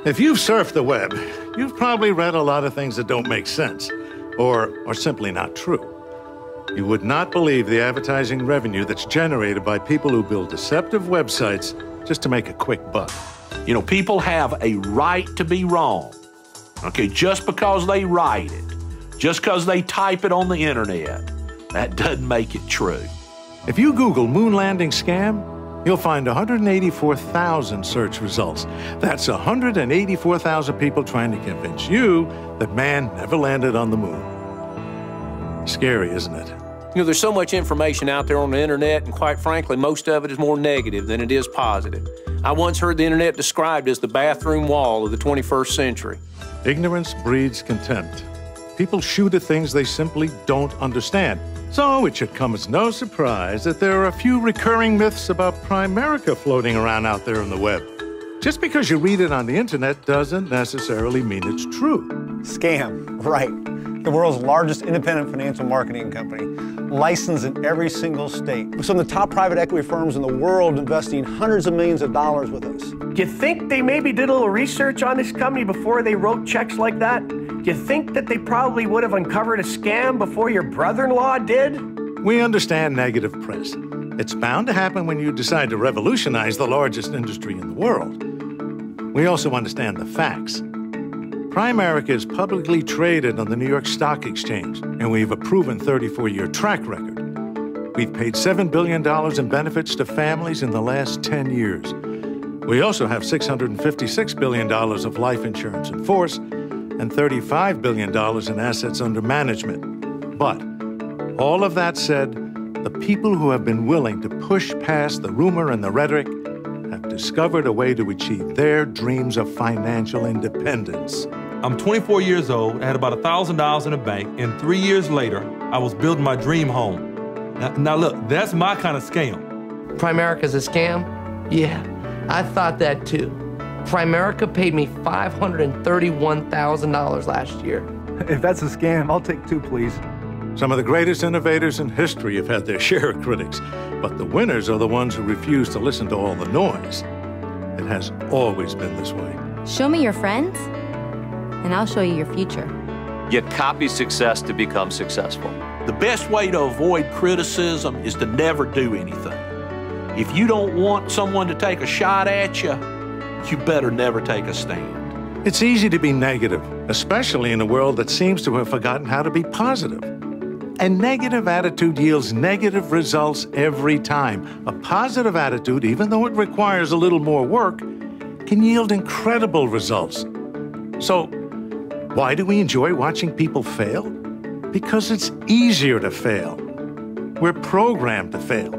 If you've surfed the web, you've probably read a lot of things that don't make sense or are simply not true. You would not believe the advertising revenue that's generated by people who build deceptive websites just to make a quick buck. You know, people have a right to be wrong. Okay, just because they write it, just because they type it on the internet, that doesn't make it true. If you Google moon landing scam, you'll find 184,000 search results. That's 184,000 people trying to convince you that man never landed on the moon. Scary, isn't it? You know, there's so much information out there on the internet, and quite frankly, most of it is more negative than it is positive. I once heard the internet described as the bathroom wall of the 21st century. Ignorance breeds contempt. People shoot at things they simply don't understand. So it should come as no surprise that there are a few recurring myths about Primerica floating around out there on the web. Just because you read it on the internet doesn't necessarily mean it's true. Scam, right. The world's largest independent financial marketing company, licensed in every single state, with some of the top private equity firms in the world investing hundreds of millions of dollars with us. Do you think they maybe did a little research on this company before they wrote checks like that? Do you think that they probably would have uncovered a scam before your brother-in-law did? We understand negative press. It's bound to happen when you decide to revolutionize the largest industry in the world. We also understand the facts. Primerica is publicly traded on the New York Stock Exchange, and we have a proven 34-year track record. We've paid $7 billion in benefits to families in the last 10 years. We also have $656 billion of life insurance in force and $35 billion in assets under management. But all of that said, the people who have been willing to push past the rumor and the rhetoric have discovered a way to achieve their dreams of financial independence. I'm 24 years old, I had about $1,000 in the bank, and 3 years later, I was building my dream home. Now look, that's my kind of scam. Primerica's a scam? Yeah, I thought that too. Primerica paid me $531,000 last year. If that's a scam, I'll take 2, please. Some of the greatest innovators in history have had their share of critics, but the winners are the ones who refuse to listen to all the noise. It has always been this way. Show me your friends, and I'll show you your future. You copy success to become successful. The best way to avoid criticism is to never do anything. If you don't want someone to take a shot at you, you better never take a stand. It's easy to be negative, especially in a world that seems to have forgotten how to be positive. A negative attitude yields negative results every time. A positive attitude, even though it requires a little more work, can yield incredible results. So, why do we enjoy watching people fail? Because it's easier to fail. We're programmed to fail.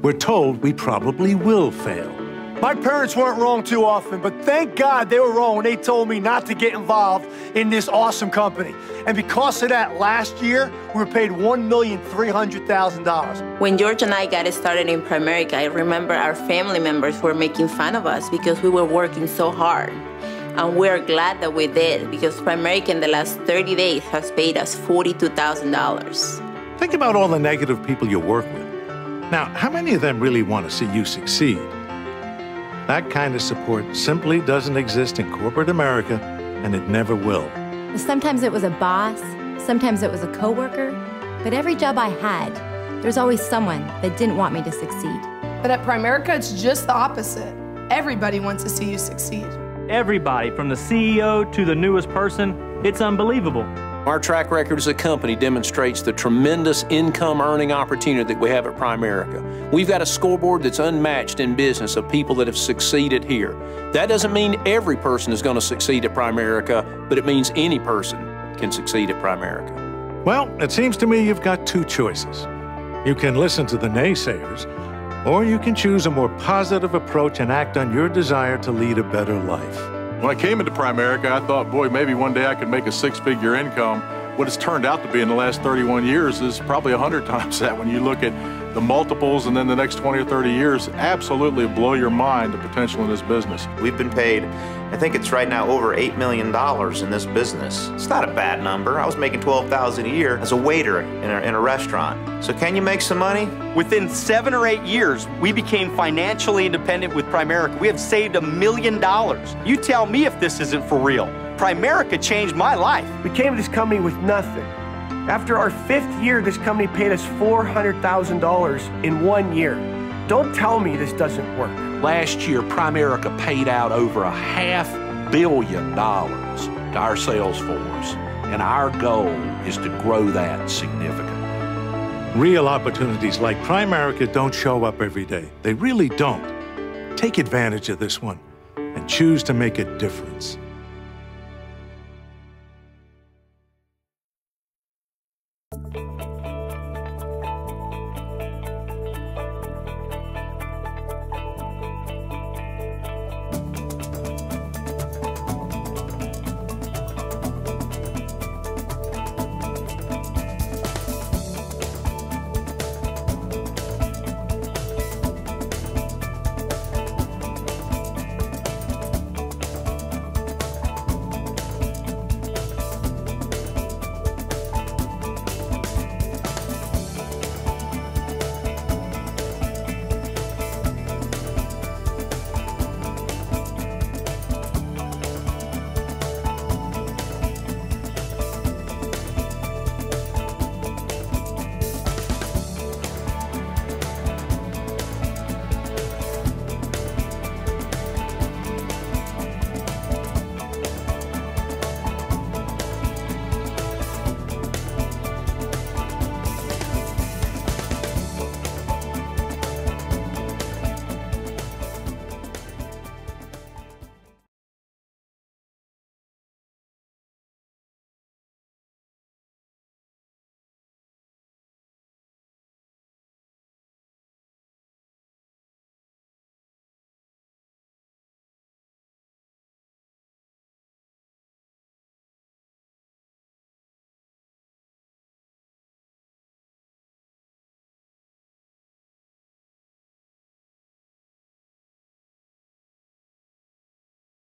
We're told we probably will fail. My parents weren't wrong too often, but thank God they were wrong when they told me not to get involved in this awesome company. And because of that, last year, we were paid $1,300,000. When George and I got started in Primerica, I remember our family members were making fun of us because we were working so hard. And we're glad that we did, because Primerica in the last 30 days has paid us $42,000. Think about all the negative people you work with. Now, how many of them really want to see you succeed? That kind of support simply doesn't exist in corporate America, and it never will. Sometimes it was a boss, sometimes it was a coworker, but every job I had, there's always someone that didn't want me to succeed. But at Primerica, it's just the opposite. Everybody wants to see you succeed. Everybody, from the CEO to the newest person, it's unbelievable. Our track record as a company demonstrates the tremendous income-earning opportunity that we have at Primerica. We've got a scoreboard that's unmatched in business of people that have succeeded here. That doesn't mean every person is going to succeed at Primerica, but it means any person can succeed at Primerica. Well, it seems to me you've got 2 choices. You can listen to the naysayers, or you can choose a more positive approach and act on your desire to lead a better life. When I came into Primerica, I thought, boy, maybe one day I could make a 6-figure income. What it's turned out to be in the last 31 years is probably 100 times that when you look at The multiples and then the next 20 or 30 years absolutely blow your mind, the potential in this business. We've been paid, I think it's right now over $8 million in this business. It's not a bad number. I was making $12,000 a year as a waiter in a restaurant. So can you make some money? Within 7 or 8 years, we became financially independent with Primerica. We have saved $1 million. You tell me if this isn't for real. Primerica changed my life. We came to this company with nothing. After our 5th year, this company paid us $400,000 in 1 year. Don't tell me this doesn't work. Last year, Primerica paid out over $500 million to our sales force, and our goal is to grow that significantly. Real opportunities like Primerica don't show up every day. They really don't. Take advantage of this one and choose to make a difference.